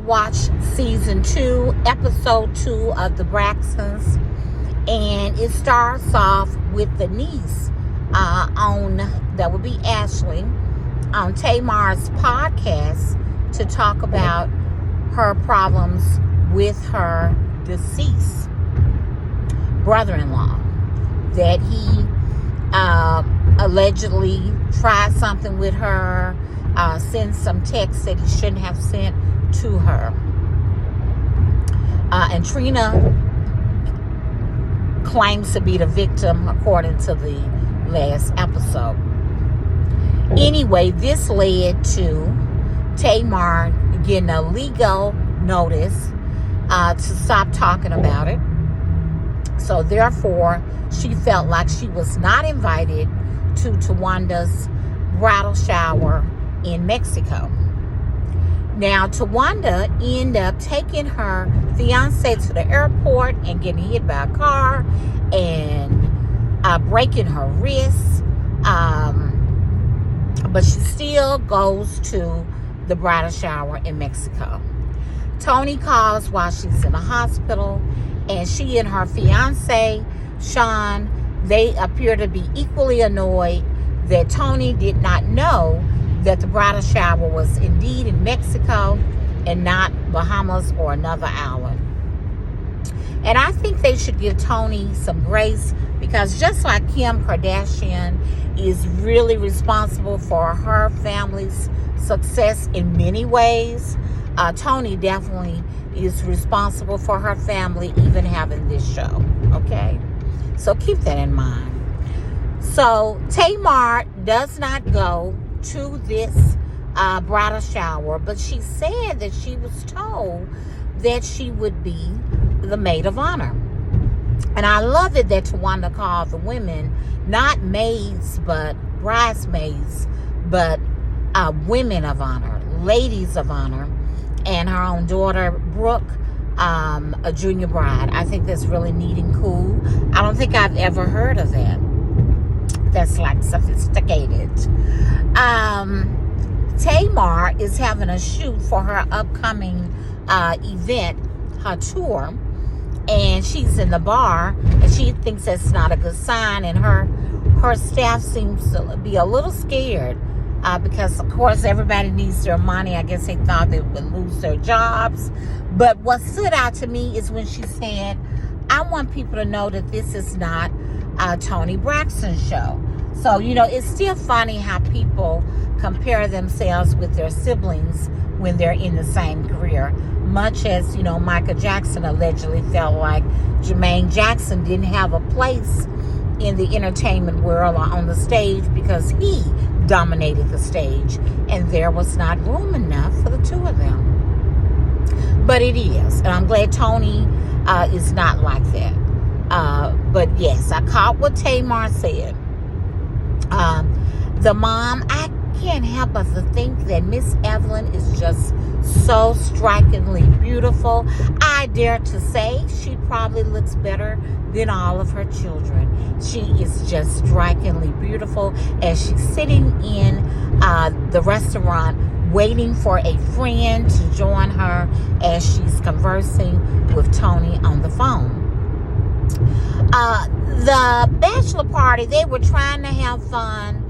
watched season 2, episode 2 of the Braxtons, and it starts off with the niece that would be Ashley on Tamar's podcast to talk about her problems with her deceased brother-in-law, that he allegedly tried something with her, sent some texts that he shouldn't have sent to her. And Trina claims to be the victim according to the last episode. Anyway, this led to Tamar getting a legal notice to stop talking about it. So therefore, she felt like she was not invited to Tawanda's bridal shower in Mexico. Now, Tawanda ended up taking her fiance to the airport and getting hit by a car and breaking her wrist. But she still goes to the bridal shower in Mexico. Tony calls while she's in the hospital, and she and her fiance, Sean, they appear to be equally annoyed that Tony did not know that the bridal shower was indeed in Mexico and not Bahamas or another island. And I think they should give Tony some grace, because just like Kim Kardashian is really responsible for her family's success in many ways, Tony definitely is responsible for her family even having this show. Okay? So keep that in mind. So Tamar does not go to this bridal shower, but she said that she was told that she would be the maid of honor. And I love it that Tawanda called the women not maids, but bridesmaids, but women of honor, ladies of honor, and her own daughter, Brooke, a junior bride. I think that's really neat and cool. I don't think I've ever heard of that. That's like sophisticated. Tamar is having a shoot for her upcoming event, her tour, and she's in the bar, and she thinks that's not a good sign, and her staff seems to be a little scared because, of course, everybody needs their money. I guess they thought they would lose their jobs. But what stood out to me is when she said, I want people to know that this is not Toni Braxton's show. So, it's still funny how people compare themselves with their siblings when they're in the same career. Much as, Michael Jackson allegedly felt like Jermaine Jackson didn't have a place in the entertainment world or on the stage because he dominated the stage and there was not room enough for the two of them. But it is. And I'm glad Tony is not like that. But yes, I caught what Tamar said. The mom, I can't help but to think that Miss Evelyn is just so strikingly beautiful. I dare to say she probably looks better than all of her children. She is just strikingly beautiful as she's sitting in the restaurant waiting for a friend to join her as she's conversing with Tony on the phone. The bachelor party, they were trying to have fun,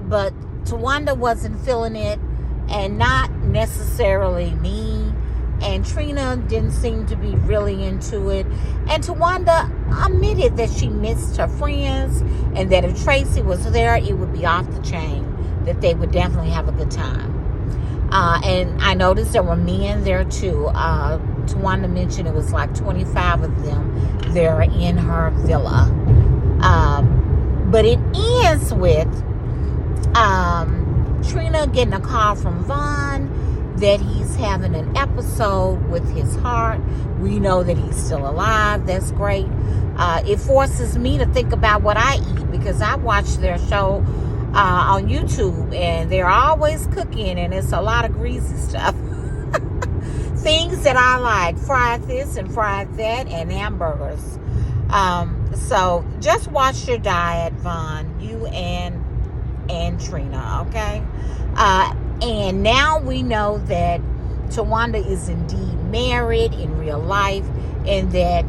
but Tawanda wasn't feeling it, and not necessarily me. And Trina didn't seem to be really into it. And Tawanda admitted that she missed her friends, and that if Tracy was there, it would be off the chain, that they would definitely have a good time. And I noticed there were men there too. Tawanda mentioned it was like 25 of them there in her villa. But it ends with Trina getting a call from Vaughn that he's having an episode with his heart. We know that he's still alive. That's great. It forces me to think about what I eat, because I watch their show on YouTube and they're always cooking, and it's a lot of greasy stuff. Things that I like, fried this and fried that, and hamburgers. So just watch your diet, Vaughn, you and Trina, okay? And now we know that Tawanda is indeed married in real life, and that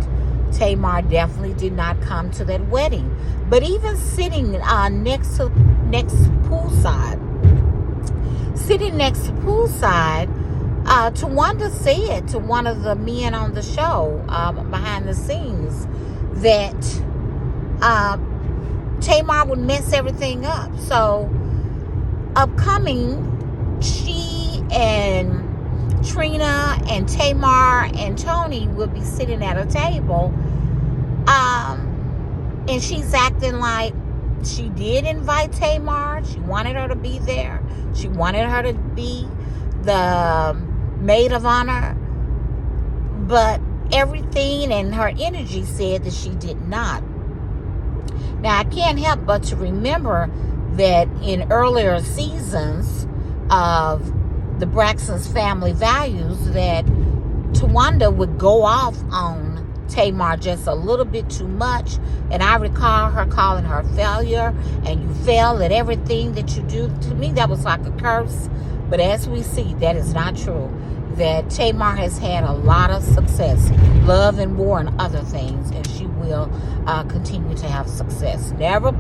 Tamar definitely did not come to that wedding. But even sitting next poolside, Tawanda said to one of the men on the show behind the scenes that Tamar would mess everything up. So upcoming, she and Trina and Tamar and Tony will be sitting at a table, and she's acting like she did invite Tamar. She wanted her to be there. She wanted her to be the maid of honor, but everything and her energy said that she did not. Now, I can't help but to remember that in earlier seasons of the Braxtons Family Values, that Tawanda would go off on Tamar just a little bit too much. And I recall her calling her failure, and you fail at everything that you do. To me, that was like a curse. But as we see, that is not true. That Tamar has had a lot of success, love and war and other things, and she will continue to have success. Never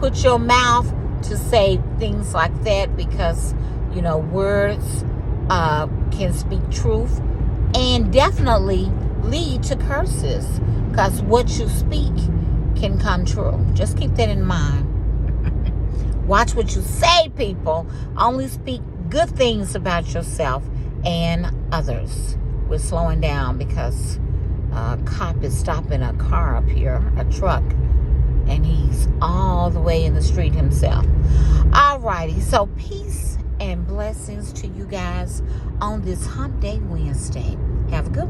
put your mouth to say things like that, because, you know, words can speak truth and definitely lead to curses, because what you speak can come true. Just keep that in mind. Watch what you say, people. Only speak good things about yourself and others. We're slowing down because a cop is stopping a car up here, a truck, and he's all the way in the street himself. Alrighty, so peace and blessings to you guys on this Hump Day Wednesday. Have a good one.